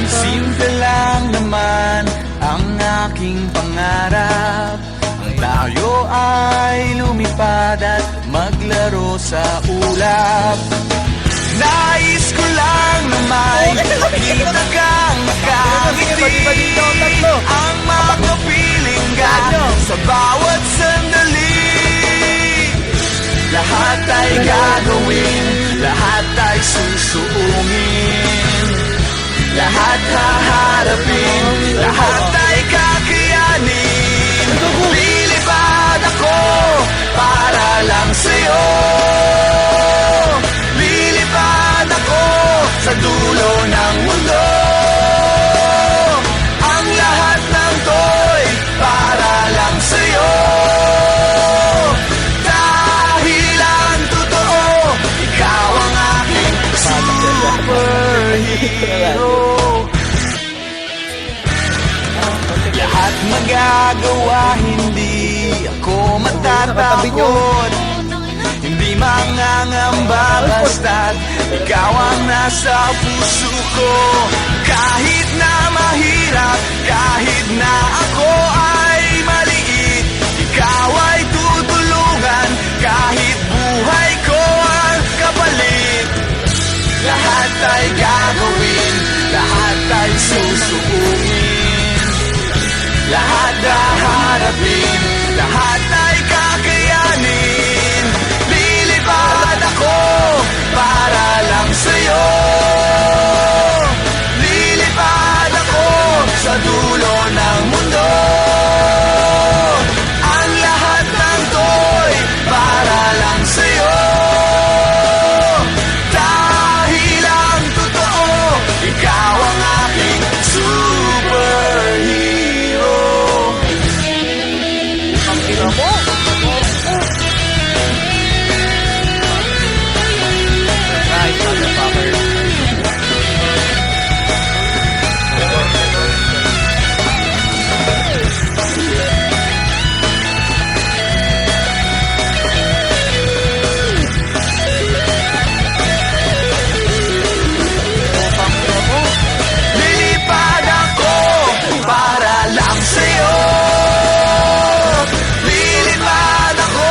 Simple lang naman ang aking pangarap, ang tayo ay lumipad at maglaro sa ulap. Nais ko lang naman makita kang nakangiti, ang makapiling ka sa bawat sandali. Lahat ay gagawin, lahat ay susuungin, lahat haharapin, lahat ay kakayanin. Lilipad ako para lang sa'yo, lilipad ako sa dulo ng mundo. Ang lahat ng to'y para lang sa'yo, dahil ang totoo, ikaw ang aking superhero. Lahat magagawa, hindi ako matatakot, hindi mangangamba basta't ikaw ang nasa puso ko. Kahit na mahirap, kahit na ako ay maliit, ikaw ay tutulungan, kahit buhay ko ang kapalit. Lahat ay gagawin, lahat ay susuungin, lahat haharapin, lahat ay kakayanin. Lilipad ako para lang sa'yo, lilipad ako sa dulo ng mundo. Ang lahat ng to'y para lang sa'yo, dahil ang totoo, ikaw ang aking superhero. Ang ina mo! Nice, motherfucker. Lilipad ako para lang sa'yo, lilipad ako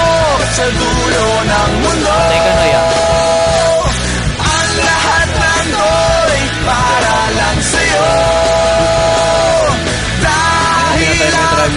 sa dulo ng mundo. Ang lahat ng to'y para lang sa'yo, dahil ang